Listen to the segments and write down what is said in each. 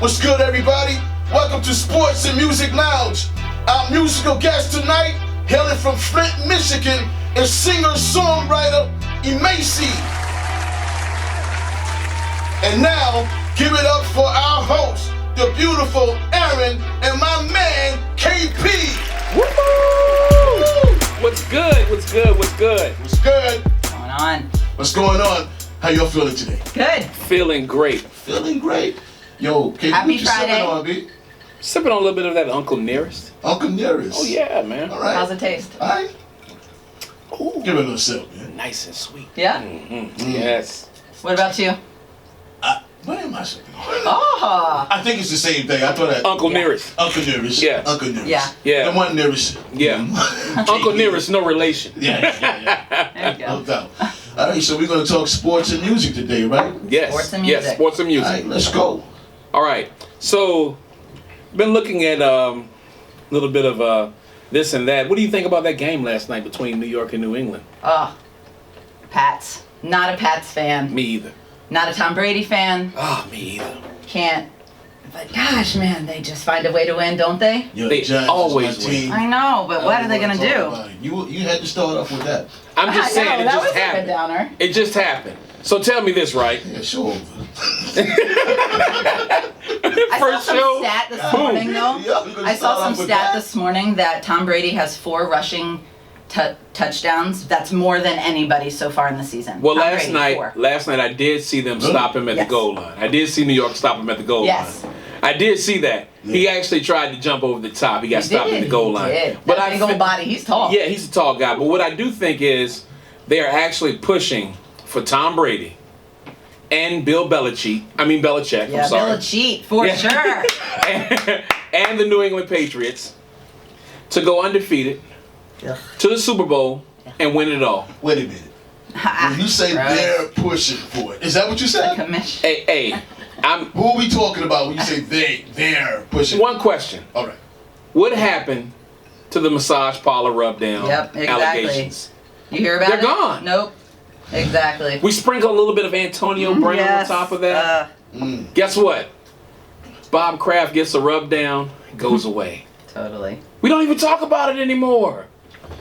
What's good, everybody? Welcome to Sports and Music Lounge. Our musical guest tonight, hailing from Flint, Michigan, is singer-songwriter Emacy. And now, give it up for our host, the beautiful Erinn, and my man KP. Woo! What's good? What's good? What's good? What's good? What's going on? What's going on? How y'all feeling today? Good. Feeling great. Feeling great. Yo, KP, Happy what you Friday. sipping on, B? Sipping on a little bit of that Uncle Nearest. Uncle Nearest. Oh yeah, man. All right. How's it taste? All right. Ooh. Give it a little sip, man. Nice and sweet. Yeah? Yes. What about you? What am I sipping on? Oh. I think it's the same thing. I thought that. Uncle Nearest. Uncle Nearest. Yeah. Uncle Nearest. Yeah. Yeah. The one nearest. Yeah. Uncle Nearest, no relation. Yeah. There you No go. doubt. All right, so we're going to talk sports and music today, right? Yes. Sports and Yes. music. Sports and All music. right, let's go. All right. So, been looking at a little bit of this and that. What do you think about that game last night between New York and New England? Oh. Pats. Not a Pats fan. Me either. Not a Tom Brady fan. Ah, me either. Can't. But gosh, man, they just find a way to win, don't they? Yo, They the Giants is always my win. team. I know, but what I are they don't going to wanna talk do? about it. You had to start off with that. I'm just I know, saying it that just was a happened. downer. It just happened. So tell me this, right? Yeah, sure. I saw First some show. stat this morning, though. Yeah, we're gonna I saw start some off with stat that. this morning that Tom Brady has 4 rushing touchdowns. That's more than anybody so far in the season. Well, Tom last Brady, 4. night I did see them stop him at Yes. the goal line. I did see New York stop him at the goal Yes. line. I did see that. Yeah. He actually tried to jump over the top. He got stopped at the goal line. He did. But That big old body, he's tall. Yeah, he's a tall guy. But what I do think is they are actually pushing for Tom Brady and Bill Belichick. Belichick. Yeah, I'm sorry. Belichick, for Yeah. sure. and the New England Patriots to go undefeated Ugh. to the Super Bowl and win it all. Wait a minute. When you say Gross. they're pushing for it, is that what you said? Commission. Hey, Who are we talking about when you say they're pushing? one question. All right. What happened to the massage parlor rub down Yep, exactly. allegations? You hear about They're it? gone. Nope. Exactly. We sprinkle a little bit of Antonio Brown Yes, on top of that. Guess what? Bob Kraft gets a rub down, goes away. Totally. We don't even talk about it anymore.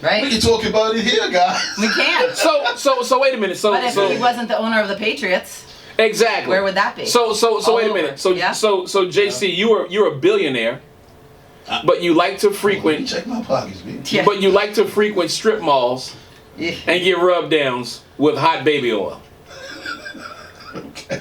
Right? We can talk about it here, guys. We can. So wait a minute. But if he wasn't the owner of the Patriots, exactly. where would that be? So All wait a over. minute. So Yeah. so JC, you're a billionaire, but you like to Let me frequent check my pockets, man. Yeah. but you like to frequent strip malls Yeah. and get rub downs with hot baby oil. Okay.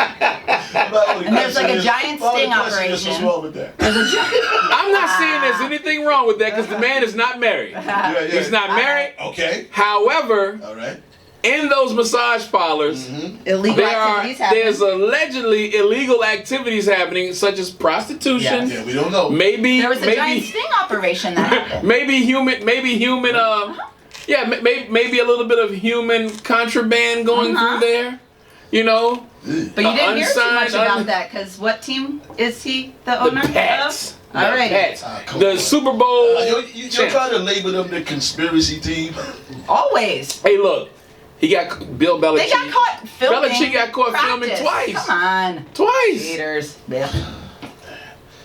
And there's like a giant sting operation. What's wrong with that? There's a giant. I'm not saying there's anything wrong with that because the man is not married. Yeah, yeah. He's not married. Okay. However, All right. in those massage parlors, Illegal activities happen. there's allegedly illegal activities happening, such as prostitution. Yeah, we don't know. Maybe There was a giant sting operation that happened. maybe human. Yeah, maybe a little bit of human contraband going through there. You know, But you didn't hear too much unsigned, about that because what team is he the the owner Pats. of? All right. Pats. Come The on. Super Bowl. You're champ. trying to label them the conspiracy team. Always. Hey, look, he got Bill Belichick. They got caught filming. Belichick got caught filming practice. twice. Come on. Twice. Haters. Yeah.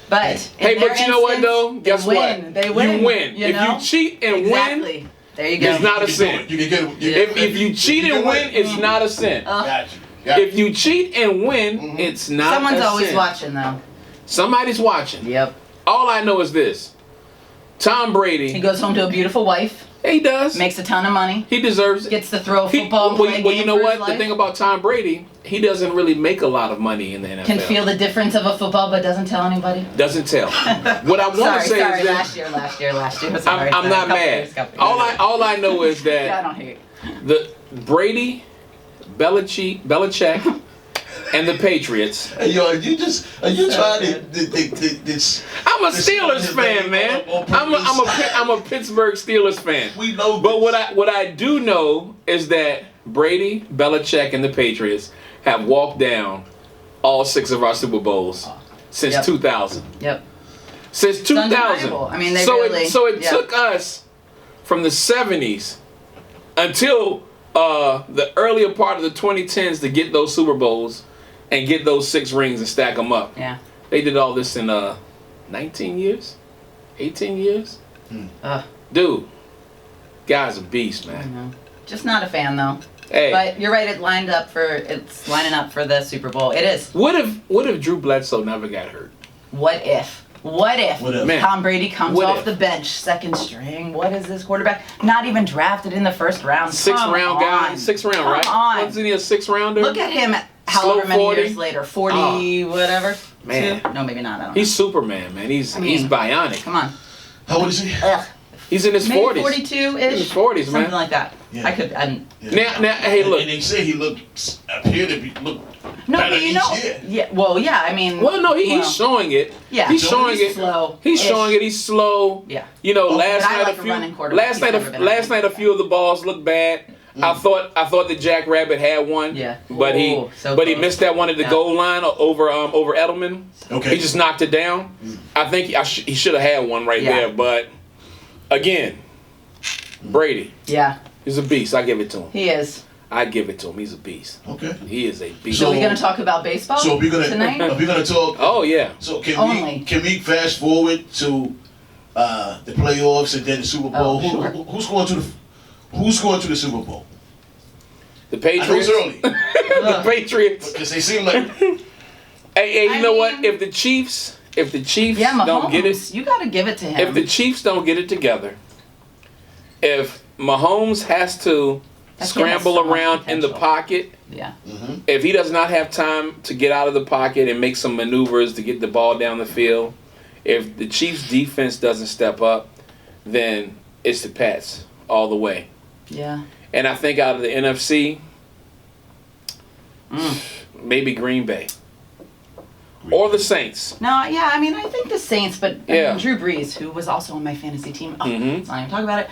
But Hey, in but their you know what instance, though? Guess they what? win. They win. You win. You If know? you cheat and win, Exactly. There you go. it's not a You can do sin. it. You can get it. Yeah. If you cheat and win, it's not a sin. Got you. If you cheat and win, it's not Someone's a always sin. watching though. Somebody's watching. Yep. All I know is this. Tom He Brady, goes home to a beautiful wife, he does. makes a ton of money, He deserves it. gets to throw a He- football and play a well, game you know for what? his The life. thing about Tom Brady, he doesn't really make a lot of money in the NFL. Can feel the difference of a football but doesn't tell anybody. Doesn't tell. What I want Sorry, to say sorry, is that last year. Sorry, I'm not mad. All I know is Yeah, I that don't hate. the Brady, Belichick, and the Patriots. Hey, yo, are you trying to this? I'm a this Steelers is fan, on man. purpose? I'm a Pittsburgh Steelers fan. We know But this. what I do know is that Brady, Belichick, and the Patriots have walked down all 6 of our Super Bowls since Yep. 2000. Yep. Since 2000. undeniable. I mean, they so really- it yeah. took us from the 70s until the earlier part of the 2010s to get those Super Bowls. and get those 6 rings and stack them up. Yeah. They did all this in 19 years, 18 years. Dude, guy's a beast, man. Just not a fan though. Hey, But you're right. It's lining up for the Super Bowl. It is. what if Drew Bledsoe never got hurt? What if? What if Man, Tom Brady comes what off if? the bench, second string? What is this quarterback? Not even drafted in the first round. Sixth round guy, right? Come on. Wasn't he a 6th rounder? Look at him. However many 40. years later, 40 whatever. Man. 2? No, maybe not. I don't know. He's Superman, man. He's bionic. Come on. How old is he? Ugh. He's in his Maybe 40s. 42-ish. In his 40s, man. Something like that. Yeah. I could. Now, hey, look. And they say he appeared to look No, better but you each know. year. Yeah. Well, yeah. I mean. Well, no, he's showing it. Yeah. He's showing He's it. slow. He's showing it. He's slow. Yeah. You know, Oh, last but I night like a running quarterback. He's never been last night a few of the balls looked bad. I thought the Jackrabbit had one. Yeah. But he So he close. missed that one at the goal line over Edelman. Okay. He just knocked it down. I think he should have had one right Yeah. there. But again, Brady, Yeah. he's a beast. I give it to him. He is. I give it to him. He's a beast. Okay. He is a beast. So, are we gonna talk about baseball So we're gonna tonight? talk. Oh yeah. So Only. can we fast forward to the playoffs and then the Super Bowl? Oh, sure. Who's going to the Super Bowl? The I know Patriots. it's early The Patriots. because they seem like Hey, you I know what? mean- If the Chiefs Yeah, Mahomes. don't get it, You gotta give it to him. if the Chiefs don't get it together, if Mahomes has to That kid scramble has so much around in the potential. pocket, Yeah. if he does not have time to get out of the pocket and make some maneuvers to get the ball down the field, if the Chiefs defense doesn't step up, then it's the Pats all the way. Yeah. And I think out of the NFC, maybe Green Bay. Or the Saints. No, yeah, I mean, I think the Saints, but I Yeah. mean, Drew Brees, who was also on my fantasy team, Mhm. let's not even talk about it.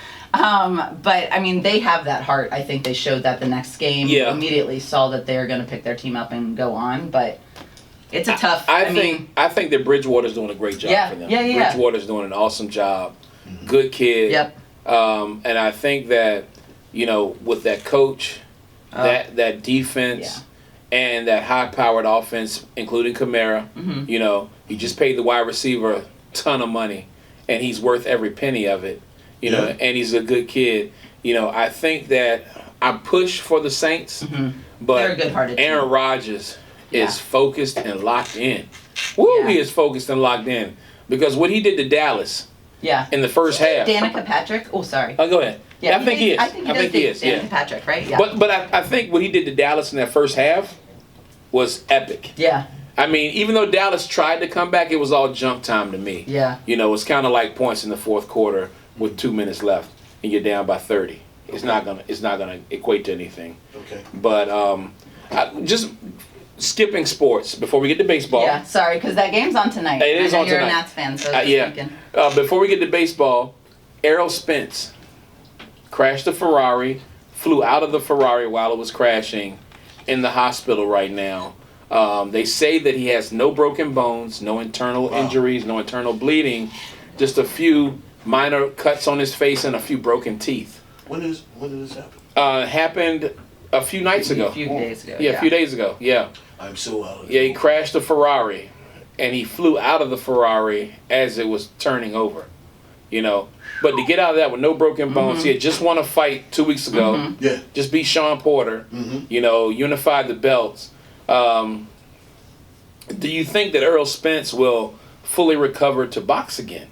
But I mean, they have that heart. I think they showed that the next game. Yeah. Immediately saw that they're going to pick their team up and go on. But it's a tough. I mean, think that Bridgewater's doing a great job Yeah, for them. yeah. Bridgewater's doing an awesome job. Good kid. Yep. And I think that, with that coach, that defense, and that high-powered offense, including Kamara, he just paid the wide receiver a ton of money, and he's worth every penny of it. And he's a good kid. I think that I push for the Saints, but They're a good-hearted team. Aaron Rodgers Yeah. is focused and locked in. Woo, Yeah. he is focused and locked in. Because what he did to Dallas yeah. in the first half. Danica Patrick. Oh, sorry. Oh, go ahead. Yeah, I think he is. I think he is. Danica Patrick, right? Yeah. But I think what he did to Dallas in that first half was epic. yeah. I mean, even though Dallas tried to come back, it was all junk time to me. Yeah. It's kind of like points in the fourth quarter with 2 minutes left and you're down by 30. It's not gonna equate to anything. okay. But just skipping sports before we get to baseball. Yeah. Sorry, because that game's on tonight. It is I know on you're tonight. a Nats fan, so I was Yeah. thinking. Before we get to baseball, Errol Spence crashed a Ferrari, flew out of the Ferrari while it was crashing, in the hospital right now. They say that he has no broken bones, no internal injuries, no internal bleeding, just a few minor cuts on his face and a few broken teeth. When did this happen? Happened a few nights ago. A few days ago. Yeah, a few days ago. Yeah. I'm so out of it. Yeah, he crashed a Ferrari, and he flew out of the Ferrari as it was turning over, But to get out of that with no broken bones, he had just won a fight 2 weeks ago. Yeah. Just beat Sean Porter, unified the belts. Do you think that Errol Spence will fully recover to box again?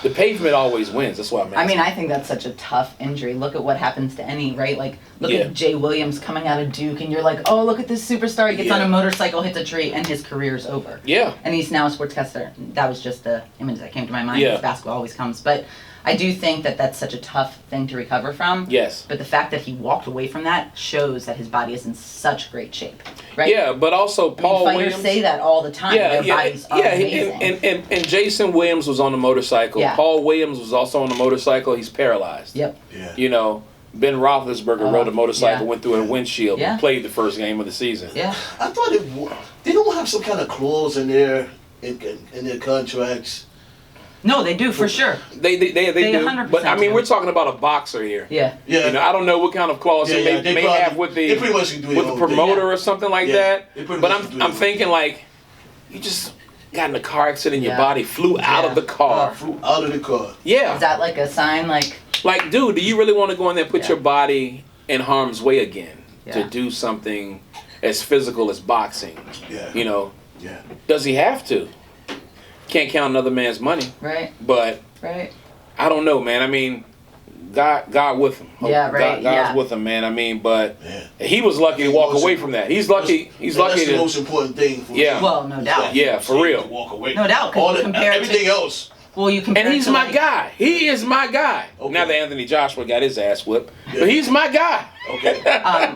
The pavement always wins. That's why I'm asking. I mean, I think that's such a tough injury. Look at what happens to any, right? Like, look Yeah. at Jay Williams coming out of Duke, and you're like, oh, look at this superstar. He gets on a motorcycle, hits a tree, and his career's over. Yeah. And he's now a sportscaster. That was just the image that came to my mind. Yeah. Because basketball always comes. But I do think that that's such a tough thing to recover from. Yes. But the fact that he walked away from that shows that his body is in such great shape, right? Yeah, but also Paul fighters Williams. say that all the time. Their bodies are amazing. And Jason Williams was on the motorcycle. Yeah. Paul Williams was also on the motorcycle. He's paralyzed. Yep. Yeah. Ben Roethlisberger rode a motorcycle, yeah. went through a windshield, Yeah. and played the first game of the season. Yeah. I thought they don't have some kind of clause in their contracts No, they do for sure. They do. 100% But I mean, do. we're talking about a boxer here. Yeah. Yeah. You know, I don't know what kind of clause they may have with they pretty much can do the promoter or something like that. They pretty But much can do I'm it. thinking like, you just got in a car accident, your body flew out of the car. Flew out of the car. Yeah. Is that like a sign? Like, dude, do you really want to go in there and put your body in harm's way again to Yeah. do something as physical as boxing? Yeah. You know, Yeah. does he have to? Can't count another man's money. Right. But Right. I don't know, man. I mean, God with him. Yeah, right, God's with him, man. I mean, but Man. he was lucky to walk away from that. He's lucky. He's lucky That's the to. most important thing. For Yeah. Well, no doubt. Yeah, for real. To walk away. No doubt, 'cause All you compare it to- everything else. Well, you compare And it he's to, my guy. He is my guy. Okay. Now that Anthony Joshua got his ass whipped, but he's my guy. Okay.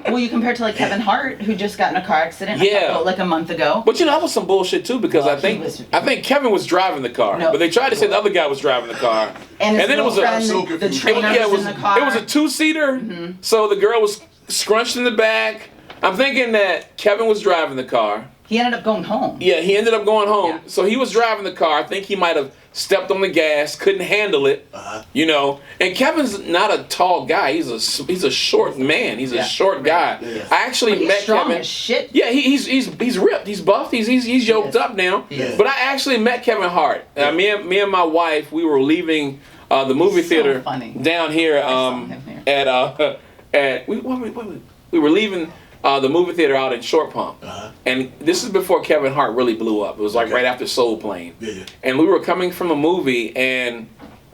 Well, you compare it to like Kevin Hart, who just got in a car accident like a month ago. But you know, that was some bullshit too, because Well, I think Kevin was driving the car, No. but they tried to say the other guy was driving the car, And his then it was girlfriend, so the confused. trainer it was in the car. It was a two-seater, so the girl was scrunched in the back. I'm thinking that Kevin was driving the car. He ended up going home. Yeah, he ended up going home. Yeah. So he was driving the car. I think he might have stepped on the gas, couldn't handle it, you know. And Kevin's not a tall guy. He's a short man. He's a short guy. Yeah. I actually But he's met strong Kevin. as shit. Yeah, he's ripped. He's buffed. He's yoked up now. is. But I actually met Kevin Hart. Me and my wife, we were leaving the movie So theater funny. down here saw him here. at we were leaving the movie theater out in Short Pump. And this is before Kevin Hart really blew up. It was like right after Soul Plane. Yeah. And we were coming from a movie, and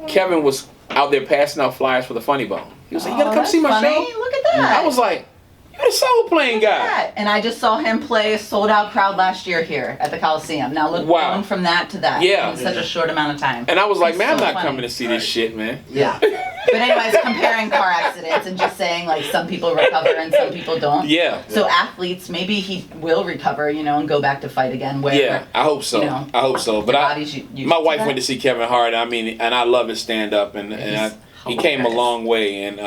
Kevin was out there passing out flyers for the Funny Bone. He was like, "You gotta come that's see my funny. show." Look at that. I was like, "You're the Soul Plane guy." that. And I just saw him play a sold-out crowd last year here at the Coliseum. Now look, Wow. going from that to that Yeah. in such a short amount of time. And I was like, It's "Man, I'm so not funny. coming to see this shit, man." Yeah. But anyways, comparing car accidents and just saying like some people recover and some people don't. Yeah. So athletes, maybe he will recover, and go back to fight again. Where Yeah, I hope so. I hope so. But my wife went to see Kevin Hart. I mean, and I love his stand up, and he came a hilarious. long way. And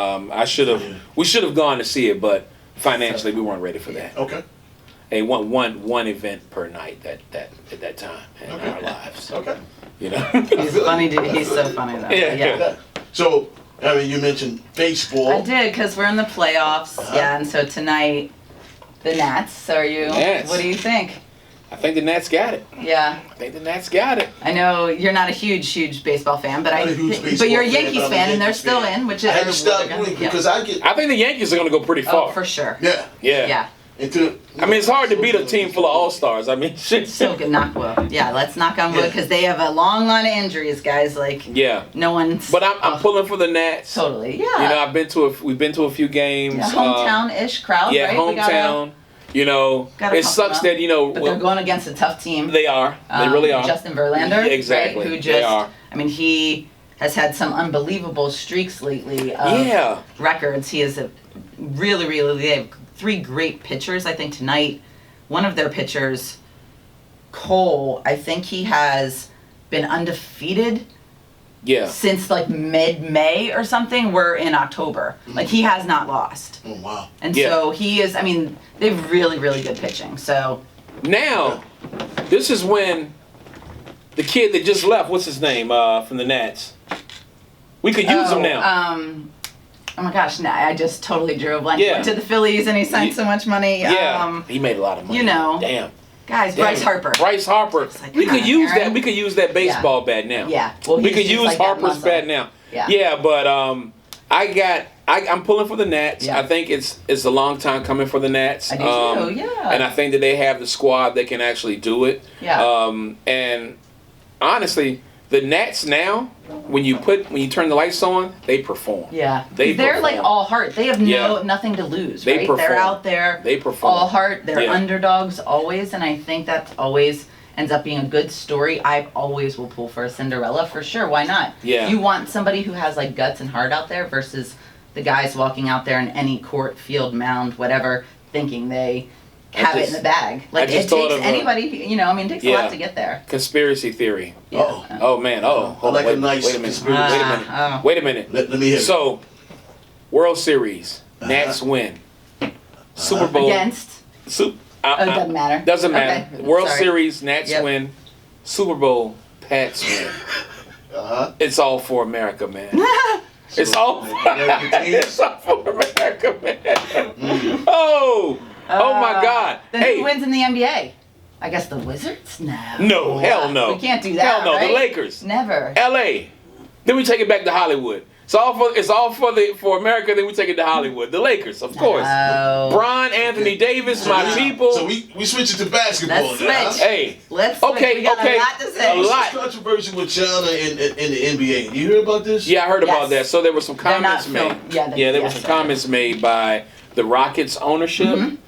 we should have gone to see it, but financially we weren't ready for that. Okay. Hey, one event per night at that time in our lives. Okay. You know. He's funny, dude. He's so funny though. Yeah. So, I mean, you mentioned baseball. I did, because we're in the playoffs. Yeah, and so tonight, the Nats. Are you? Nats. What do you think? I think the Nats got it. Yeah. I think the Nats got it. I know you're not a huge baseball fan, but Not a huge baseball but you're a fan, Yankees but I'm a fan, and they're Yankees still fan. in, which I is had to stop doing because I get. I think the Yankees are going to go pretty far. Oh, for sure. Yeah. Yeah. I mean, it's hard to beat a team full of all-stars. I mean, shit. So good, knock wood. Yeah, let's knock on wood, because they have a long line of injuries, guys. Like, Yeah. no one's. But I'm pulling for the Nats. Totally, yeah. You know, we've been to a few games. Yeah, hometown-ish crowd, Yeah, right? hometown. You know, Gotta it pump sucks them up. that, you know, But they're going against a tough team. they are. They really are. Justin Verlander, Exactly. right, who just, They are. I mean, he has had some unbelievable streaks lately of records. He is a really, they have 3 great pitchers. I think tonight, one of their pitchers, Cole, I think he has been undefeated since like mid-May or something. We're in October. Like, he has not lost. Oh, wow. And so he is, I mean, they have really good pitching. So Now, this is when the kid that just left, what's his name, from the Nats? We could use him now. Oh my gosh, nah, I just totally drew a blank. Yeah. Went to the Phillies and he signed so much money. Yeah, he made a lot of money. You know. Damn. Guys, Bryce Harper. Bryce Harper. Like, We come could on, use Aaron. that. We could use that baseball bat now. Yeah. Well, we he's could just use like that Harper's muscle. bat now. Yeah. But I'm pulling for the Nats. Yeah. I think it's a long time coming for the Nats. I do too, yeah. And I think that they have the squad that can actually do it. Yeah. And honestly, the Nats now, when you turn the lights on, they perform. Yeah. They're They're like all heart. They have nothing to lose, They right? perform. They're out there. They perform. All heart. They're Yeah. underdogs always, and I think that always ends up being a good story. I always will pull for a Cinderella for sure. Why not? Yeah. You want somebody who has like guts and heart out there versus the guys walking out there in any court, field, mound, whatever, thinking they have it in the bag. Like, it takes anybody, it takes a lot to get there. Conspiracy theory. Uh-oh. Oh man. Oh. I like a nice wait a minute. conspiracy. Wait a minute. Let me hear it. So, World Series, Nats win. Super Bowl Against? It doesn't matter. Doesn't matter. Okay. World Sorry. Series, Nats Yep. win. Super Bowl, Pats win. It's all for America, man. It's all for America, man. Oh my God. Then who wins in the NBA? I guess the Wizards? No, hell no. We can't do that. Hell no, right? the Lakers. Never. LA. Then we take it back to Hollywood. It's all for America. Then we take it to Hollywood. The Lakers, of course. Bron, Anthony Davis, my people. So we switch it to basketball. Let's switch. Hey, let's switch. Okay, we got a lot to say. A lot. Controversy with China in the NBA. You hear about this? Yeah, I heard about that. So there were some comments made. There were some comments made by the Rockets ownership,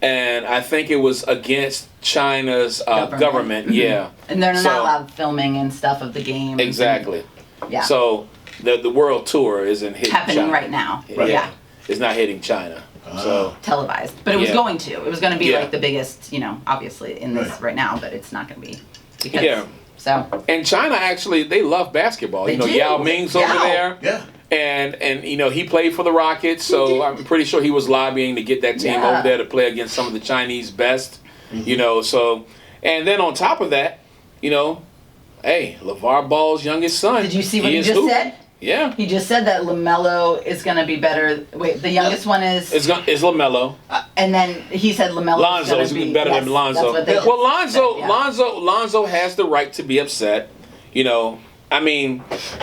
and I think it was against China's government. Yeah, and they're not allowed filming and stuff of the game. Exactly. Yeah. So the world tour isn't hitting happening China right now. Right. Yeah, it's not hitting China. So televised, but it was going to. It was going to be like the biggest, obviously in this right now, but it's not going to be. Because, So. And China actually, they love basketball. They do. Yao Ming's over there. Yeah. And he played for the Rockets, so I'm pretty sure he was lobbying to get that team over there to play against some of the Chinese best. So, and then on top of that, hey, LeVar Ball's youngest son. Did you see what he just said? Yeah. He just said that LaMelo is going to be better. Wait, the youngest one is... Is LaMelo. And then he said LaMelo is going to be... better than Lonzo. Well, Lonzo has the right to be upset. I mean,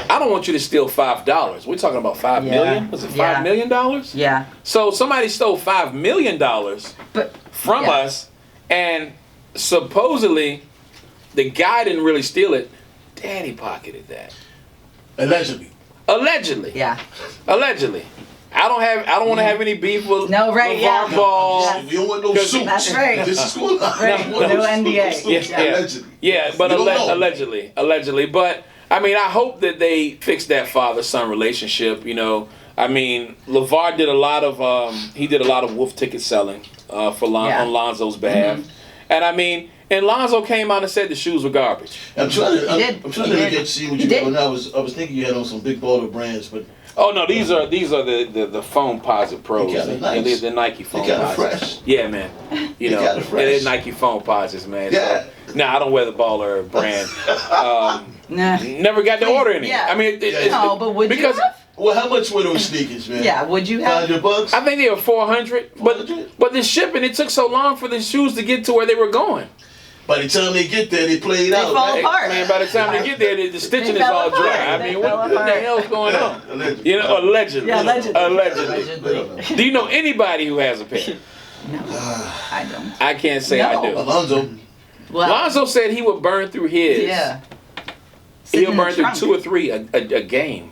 I don't want you to steal $5. We're talking about $5 million? Was it $5 million? Yeah. So somebody stole $5 million from us, and supposedly the guy didn't really steal it. Daddy pocketed that. Allegedly. Yeah. Allegedly. I don't want to have any beef with LeVar Ball. We don't want no suits. That's right. This is cool. Right. No NDA. Allegedly. Yeah, but allegedly. But I mean, I hope that they fix that father-son relationship. I mean, LeVar did a lot of wolf ticket selling on Lonzo's behalf, and I mean. And Lonzo came out and said the shoes were garbage. I'm trying to see what you got on. I was thinking you had on some big baller brands, but oh no, these are the Foam Posit Pros. Nice. The Nike Foam Posits. Fresh. Yeah, man. They're Nike Foam Posits, man. Yeah. So, I don't wear the baller brand. Never got to order any. Yeah. I mean, but would you have? Well, how much were those sneakers, man? Yeah, would you have? $500? I think they were $400. But the shipping, it took so long for the shoes to get to where they were going. By the time they get there, they played out. They fall apart. Man, by the time they get there, the stitching is all dry. I mean, what the hell's going on? Allegedly. Yeah, allegedly. Do you know anybody who has a pair? No, I don't. I can't say I do. Lonzo said he would burn through his. Yeah. He'll burn through 2 or 3 a game.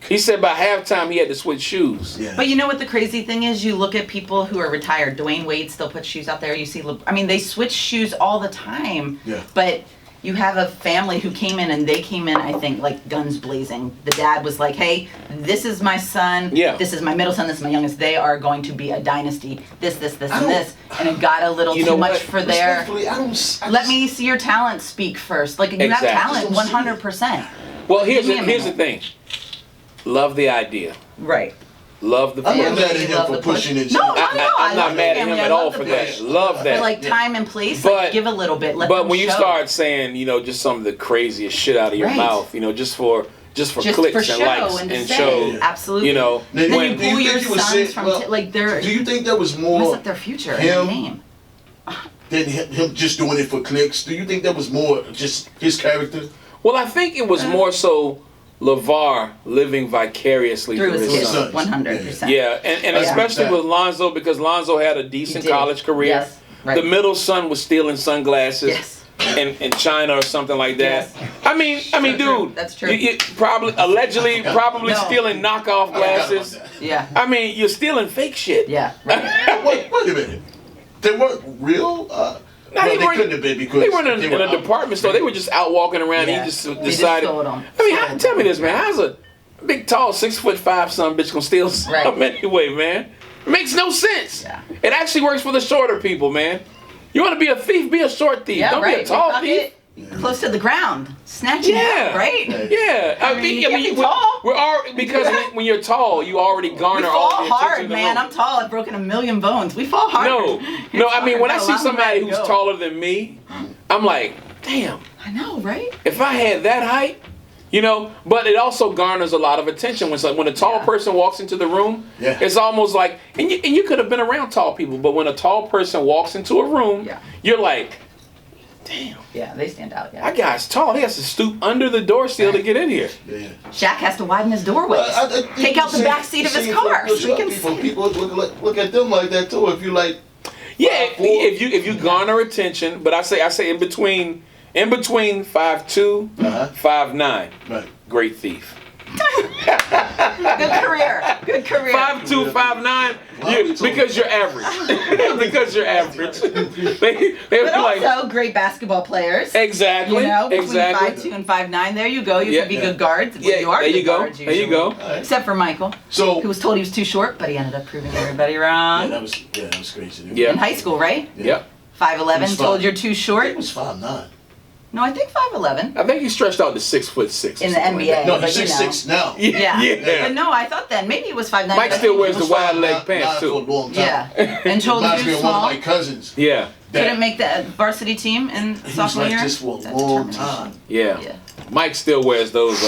He said by halftime he had to switch shoes. Yeah. But you know what the crazy thing is? You look at people who are retired. Dwayne Wade still puts shoes out there. You see, they switch shoes all the time. Yeah. But you have a family who came in, and they came in, I think, like guns blazing. The dad was like, hey, this is my son. Yeah. This is my middle son. This is my youngest. They are going to be a dynasty. This, and this. And it got a little too much for their... Let me see your talent speak first. Like, you have talent 100%. Well, here's the thing. Love the idea. Right. Love the. I'm not mad at him for pushing it. No, I'm not mad at him at all for that. Love that. But like time and place, like give a little bit. But when you start saying, just some of the craziest shit out of your mouth, just for clicks and likes and show, absolutely. Then you pull your sons from they're. Do you think that was more mess up their future in the game? Than him just doing it for clicks? Do you think that was more just his character? Well, I think it was more so. LeVar living vicariously through his son. 100%. Yeah, and especially with Lonzo, because Lonzo had a decent college career. Yes, right. The middle son was stealing sunglasses in China or something like that. Yes. I mean, dude, that's true. You allegedly stealing knockoff glasses. Yeah. I mean, you're stealing fake shit. Yeah. Right. Wait a minute. They weren't real. No, they couldn't have been because they weren't in a department store. They were just out walking around. Yeah. He just decided. Tell me this, man. How's a big, tall, 6'5" son bitch gonna steal something anyway, man? It makes no sense. Yeah. It actually works for the shorter people, man. You want to be a thief? Be a short thief. Don't be a tall thief. Close to the ground, snatching it, right? Yeah, I mean, we're all because when you're tall, you already garner all the attention. We fall hard, man. I'm tall. I've broken 1 million bones. We fall hard. No. I mean, when I see somebody who's taller than me, I'm like, damn. I know, right? If I had that height, You know, but it also garners a lot of attention when a tall person walks into the room. It's almost like, and you could have been around tall people, but when a tall person walks into a room, you're like, damn. Yeah, they stand out. Yeah, that guy's tall. He has to stoop under the door still to get in here. Shaq has to widen his doorways. Take out the back seat of his car. People look at them like that too. If you like, if you garner attention, but I say in between 5'2", 5'9", great thief. Good career. 5'2", 5'9", because you're average. Because you're average. But also great basketball players. Exactly. You know, between 5'2" and 5'9", there you go. You can be good guards. Well, you are good guards usually. There you go. Except for Michael, who was told he was too short, but he ended up proving everybody wrong. That was crazy. In high school, right? Yep. 5'11", told you're too short. He was 5'9". No, I think 5'11". I think he stretched out to 6'6" in the NBA. No, he's 6'6" now. Yeah. But no, I thought then maybe he was 5'9". Mike still wears the wide leg pants too. For a long time. Yeah, and told he was small. One of my cousins. Yeah. Couldn't make the varsity team in sophomore year. He was like this for a long time. Yeah. Mike still wears those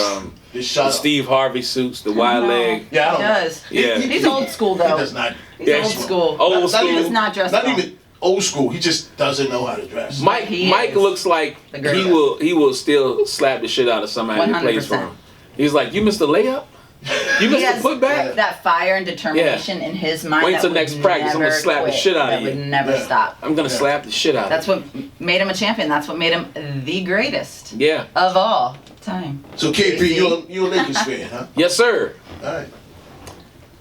the Steve Harvey suits, the wide leg. Yeah, he does. Yeah. He's old school though. He does not. He's old school. Old school. He does not dress well. Not even old school. He just doesn't know how to dress. Mike looks like he will still slap the shit out of somebody who plays for him. He's like, you missed the layup? You missed the putback? That fire and determination in his mind. Wait till next practice. I'm going to slap the shit out of you. That would never stop. I'm going to slap the shit out of you. That's what made him a champion. That's what made him the greatest of all time. So KP, you're a Lakers fan, huh? Yes, sir. All right.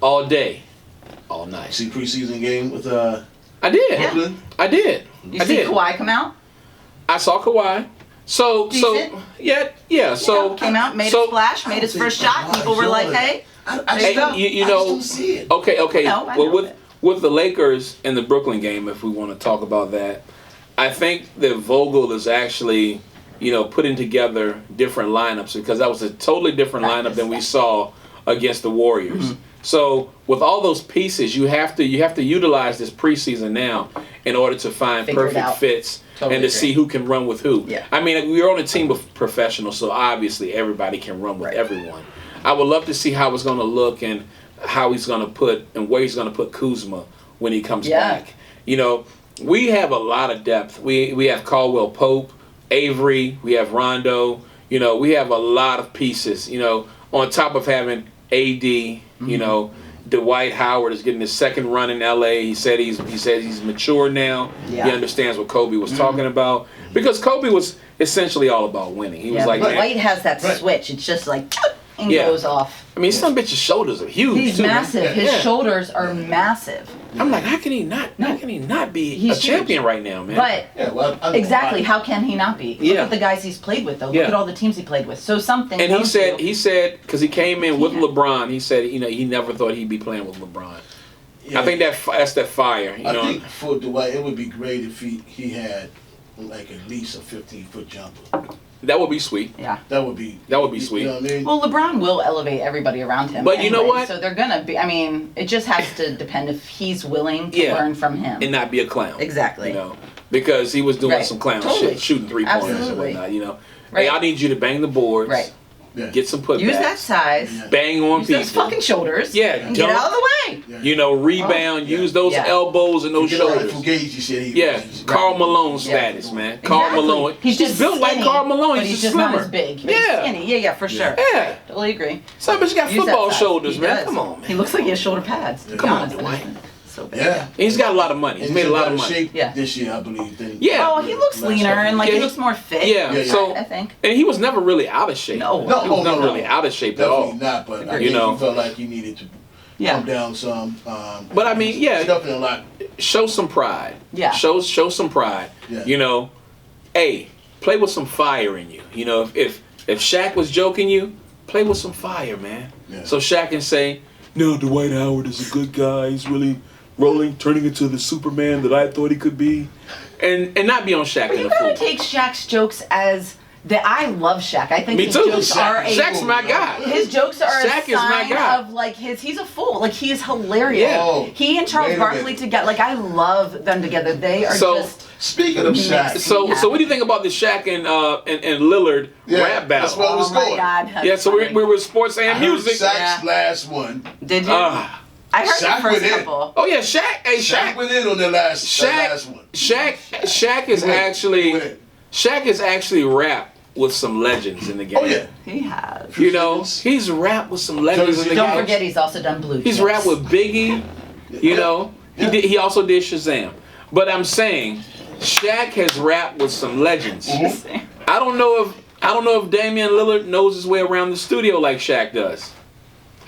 All day. All night. See preseason game with I did. Brooklyn? I did. You see Kawhi come out? I saw Kawhi. So came out, made a splash, made his first shot. People were like, "Hey, I just don't see it. Okay. No, well, with the Lakers and the Brooklyn game, if we want to talk about that, I think that Vogel is actually, putting together different lineups because that was a totally different lineup than we saw against the Warriors. Mm-hmm. So with all those pieces, you have to utilize this preseason now in order to find perfect fits and to see who can run with who. Yeah. I mean, we're on a team of professionals, so obviously everybody can run with everyone. I would love to see how it's going to look and how he's going to put and where he's going to put Kuzma when he comes back. We have a lot of depth. We have Caldwell Pope, Avery, we have Rondo. We have a lot of pieces. On top of having AD. Dwight Howard is getting his second run in LA. He said he's mature now. Yeah. He understands what Kobe was talking about because Kobe was essentially all about winning. He was like, Dwight has that switch. It's just like and goes off. I mean, some bitch's shoulders are huge. He's massive. His shoulders are massive. I'm like, how can he not be a champion right now, man? But exactly, how can he not be? Look at the guys he's played with, though. Look at all the teams he played with. So something. And he said, because he came in with LeBron, he said, he never thought he'd be playing with LeBron. Yeah. I think that's that fire. I think for Dwight, it would be great if he had like at least a 15-foot jumper. That would be sweet. Yeah. That would be sweet. You know what I mean? Well, LeBron will elevate everybody around him. But you know what? So they're going to be, it just has to depend if he's willing to learn from him. And not be a clown. Exactly. Because he was doing some clown shit, shooting 3-pointers and whatnot, Hey, I need you to bang the boards. Right. Yeah. Get some putbacks. Use that size. Bang on people. Use those fucking shoulders. Yeah. And get out of the way. Yeah. Rebound. Use those elbows and those shoulders. Karl Malone status, man. Exactly. Karl Malone. He's just built skinny, like Karl Malone. But he's just slimmer. not as big. He's skinny. Yeah, for sure. Yeah. Totally agree. Some bitch got football shoulders, man. Does. Come on, man. He looks like he has shoulder pads. Come on, Dwight. So bad. Yeah. He's got a lot of money. He's made a lot of money. This year, I believe. Oh, he looks leaner and he looks more fit. Yeah. So I think. And he was never really out of shape. No. He was never really out of shape at all. Definitely not. But I think he felt like he needed to come down some. But I mean, definitely a lot. Show some pride. Yeah. Show some pride. Yeah. Hey, play with some fire in you. If Shaq was joking you, play with some fire, man. Yeah. So Shaq can say, no, Dwight Howard is a good guy. He's really turning into the Superman that I thought he could be, and not be on Shaq. But you gotta take Shaq's jokes as that. I love Shaq. I think Me his too. jokes are Shaq's my guy. His jokes are Shaq a sign of he's a fool. Like he is hilarious. Yeah. He and Charles Barkley together. Like I love them together. They are just Speaking of Shaq. So what do you think about the Shaq and Lillard rap battle? That's where I was going. God, So we were sports and music. Shaq's last one. Did you? I heard Shaq the first went in. couple. Oh yeah, Shaq. Hey, Shaq went in on the last one. Shaq is actually rap with some legends in the game. Oh yeah, he has. You know, he's rap with some legends in the game. Don't forget, he's also done Blue. He's rap with Biggie. You know, he also did Shazam. But I'm saying, Shaq has rapped with some legends. I don't know if Damian Lillard knows his way around the studio like Shaq does.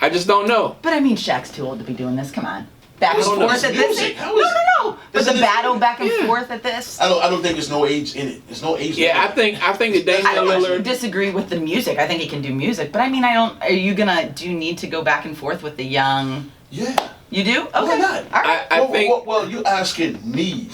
I just don't know. But I mean, Shaq's too old to be doing this. Come on, back and don't forth know. at this. Music. No. But the battle back and forth at this. I don't think there's no age in it. There's no age. Yeah, I think that Damian Lillard. I disagree with the music. I think he can do music, but I mean, Are you gonna? Do you need to go back and forth with the young? Yeah. You do? Okay. Why not? All right. I think. Well, you're asking need.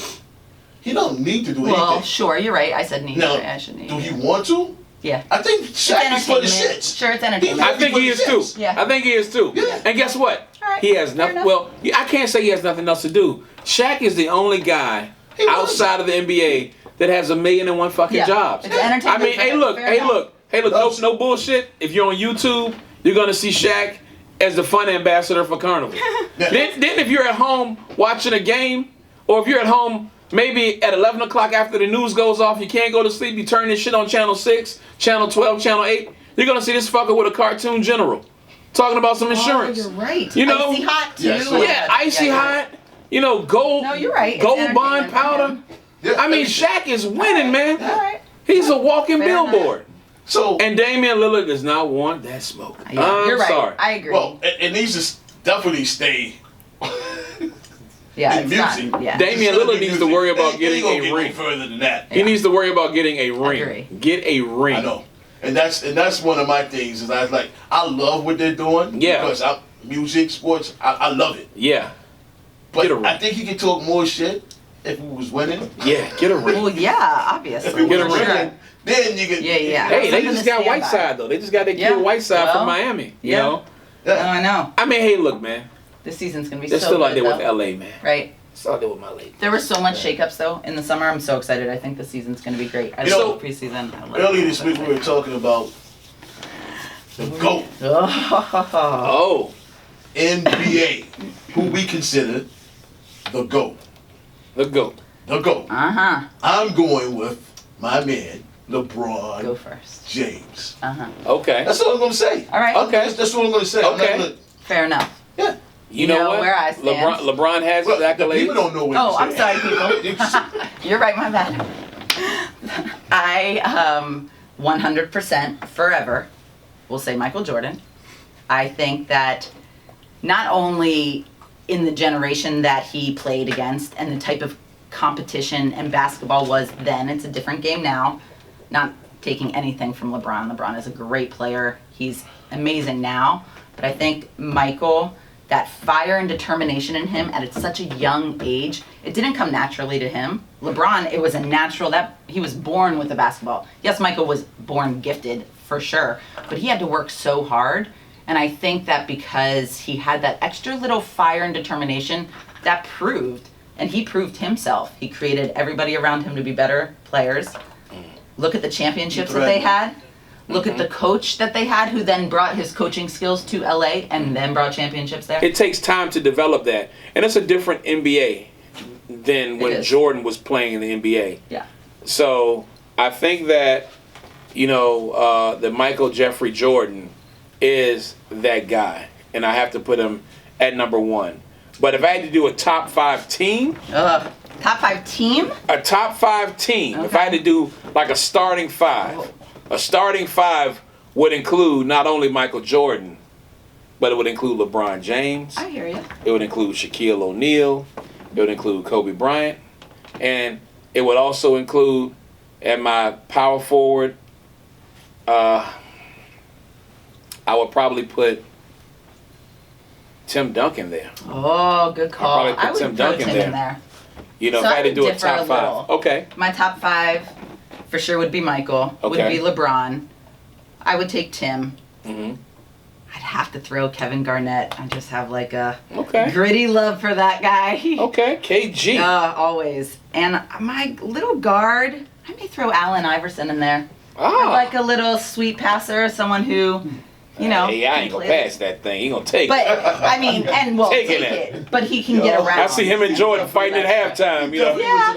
He don't need to do anything. Well, sure, you're right. I said need. Now, I should need. do he want to? Yeah. I think Shaq is for the shits. Sure, it's entertainment. I think he is too. Yeah. I think he is too. Yeah. And guess what? All right, He has nothing. enough. Well, I can't say he has nothing else to do. Shaq is the only guy outside of the NBA that has 1,000,001 fucking jobs. It's entertainment. I mean, hey, look. No bullshit. If you're on YouTube, you're gonna see Shaq as the fun ambassador for Carnival. Then if you're at home watching a game, or if you're at home maybe at 11 o'clock after the news goes off, you can't go to sleep, you turn this shit on Channel 6, Channel 12, Channel 8, you're going to see this fucker with a cartoon general talking about some insurance. Oh, you're right. You know? Icy Hot, too. Yeah, Icy Hot. You know, gold. No, you're right. It's Gold bond entertainment powder. Yeah. I mean, Shaq is winning, man. All right. He's a walking Fair billboard. So, And Damian Lillard does not want that smoke. Yeah, you're right. Sorry. I agree. well, it needs to definitely stay. Yeah, in it's music. not. Yeah. Damian Lillard needs to worry about getting a Get ring. further than that. He needs to worry about getting a ring. Agree. Get a ring. I know, and that's one of my things. Is I love what they're doing. Yeah. Because music, sports, I love it. Yeah. But Get a ring. I think he could talk more shit if he was winning. Yeah. Get a ring. Well, yeah, obviously. If he Get a was ring. winning, then you could. Yeah. Hey, they Something just to got stand by. Whiteside though. They just got that kid Yeah. Whiteside from Well, Miami. You yeah. know. Oh, I know. I mean, hey, look, man. This season's going to be They're so still good, out there with though. LA, man. Right. Still out there with my lady. There was so much shakeups, though, in the summer. I'm so excited. I think the season's going to be great. I You know, love preseason. I love Earlier it. this week we were talking about the GOAT Oh. Oh. NBA, who we consider the GOAT. The GOAT. The GOAT. Uh-huh. I'm going with my man, LeBron Go first. James. Uh-huh. Okay. That's all I'm going to say. All right. Okay. That's what I'm going to say. I'm not Okay. gonna, Fair enough. yeah. You know what? where I stand. LeBron has his Well, the accolades. people don't know what Oh, to I'm say. sorry, people. You're right, my bad. I 100% forever will say Michael Jordan. I think that not only in the generation that he played against and the type of competition and basketball was then, it's a different game now. Not taking anything from LeBron. LeBron is a great player. He's amazing now. But I think Michael, that fire and determination in him at such a young age, it didn't come naturally to him. LeBron, it was a natural, that he was born with the basketball. Yes, Michael was born gifted, for sure, but he had to work so hard. And I think that because he had that extra little fire and determination, that proved, and he proved himself. He created everybody around him to be better players. Look at the championships that they had. Look at the coach that they had, who then brought his coaching skills to LA and then brought championships there. It takes time to develop that. And it's a different NBA than when is. Jordan was playing in the NBA. Yeah. So I think that, that Michael Jeffrey Jordan is that guy. And I have to put him at number one. But if I had to do a top 5 team, Top 5 team? a top 5 team, if I had to do like a starting 5, a starting 5 would include not only Michael Jordan, but it would include LeBron James. I hear you. It would include Shaquille O'Neal. It would include Kobe Bryant. And it would also include, at my power forward, I would probably put Tim Duncan there. Oh, good call. I'd probably put I would Tim put Duncan Tim there. in there. You know, So if I I had to would do a differ top a 5. little. Okay. My top 5 for sure would be Michael. Okay. Would be LeBron. I would take Tim. Mm-hmm. I'd have to throw Kevin Garnett. I just have like a Okay. gritty love for that guy. Okay, KG. Always. And my little guard, I may throw Allen Iverson in there. Ah. Like a little sweet passer, someone who, you know. Hey, I ain't gonna pass that thing. He gonna take But, it. I mean, and well, take it. But he can get around. I see him and Jordan fighting at halftime, you know. Yeah.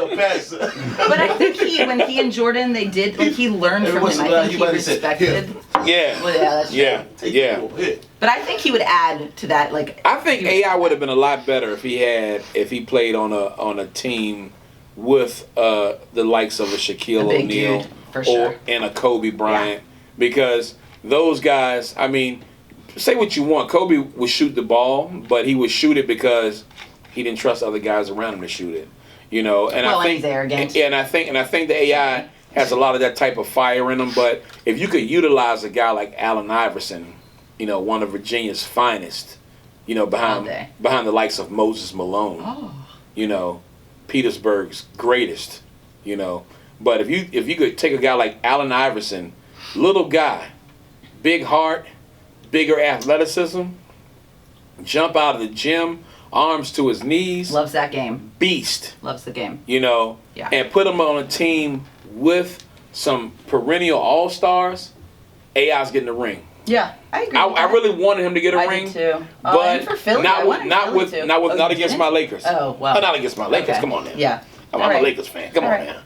But I think when he and Jordan, they did, like, he learned from him. I think he respected. Yeah. Well, yeah, that's true. Yeah. But I think he would add to that, like. I think AI would have been a lot better if he played on a team with the likes of a Shaquille O'Neal and a Kobe Bryant, because those guys, I mean, say what you want, Kobe would shoot the ball, but he would shoot it because he didn't trust other guys around him to shoot it, you know. And I think, he's arrogant. and I think the AI has a lot of that type of fire in him. But if you could utilize a guy like Allen Iverson, you know, one of Virginia's finest, you know, behind the likes of Moses Malone, you know, Petersburg's greatest, you know. But if you could take a guy like Allen Iverson, little guy, big heart, bigger athleticism, jump out of the gym, arms to his knees. Loves that game. Beast. Loves the game. You know, and put him on a team with some perennial all-stars, AI's getting the ring. Yeah, I agree. I really wanted him to get a ring, did too. but for Philly, not against my Lakers. Oh wow, not against my Lakers. Okay. Come on, now. Yeah, I'm a Lakers fan. Come on, man.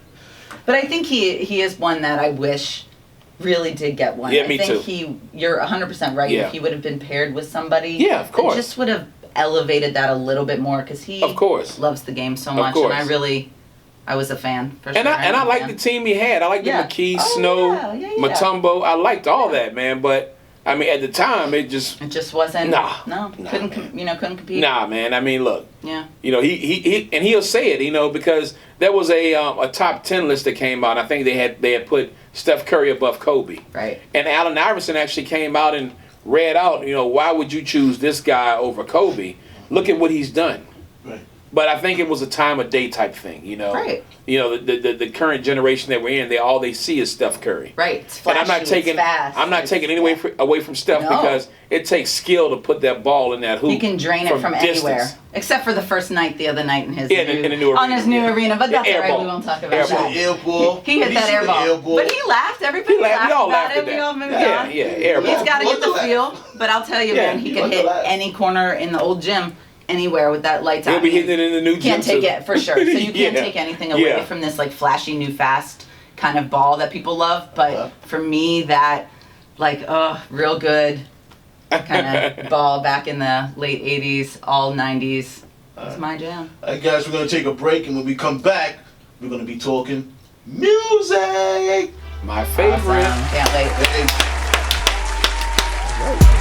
But I think he is one that I wish really did get one. Yeah, me too. too. I think you're 100% right. Yeah. If he would have been paired with somebody, yeah, of course, it just would have elevated that a little bit more because he, of course, loves the game so much, and I was a fan for sure. And I liked the team he had. I liked the McKee, Snow, Mutombo. I liked all that, man. But I mean, at the time, it just wasn't. Couldn't compete. Nah, man. I mean, look. Yeah. You know, he and he'll say it, you know, because there was a top 10 list that came out. I think they had put Steph Curry above Kobe. Right. And Allen Iverson actually came out and read out, you know, why would you choose this guy over Kobe? Look at what he's done. Right. But I think it was a time of day type thing, you know. Right. You know, the current generation that we're in, all they see is Steph Curry. Right. It's flashy, and I'm not taking any away from Steph because it takes skill to put that ball in that hoop. He can drain it from anywhere, except for the first night the other night in his new arena. But that's all right. We won't talk about that. Air ball. He hit that air ball. But he laughed. Everybody laughed about it. We all moved on. Yeah, air ball. He's got to get the feel. But I'll tell you, man, he can hit any corner in the old gym. Anywhere with that lights out. He'll be hitting it in the new gym. Can't take it for sure. So you can't take anything away from this like flashy new fast kind of ball that people love. But for me, that like real good kind of ball back in the late 80s, all 90s was my jam. All right, guys, we're gonna take a break, and when we come back, we're gonna be talking music. My favorite. Awesome. Can't wait. Hey.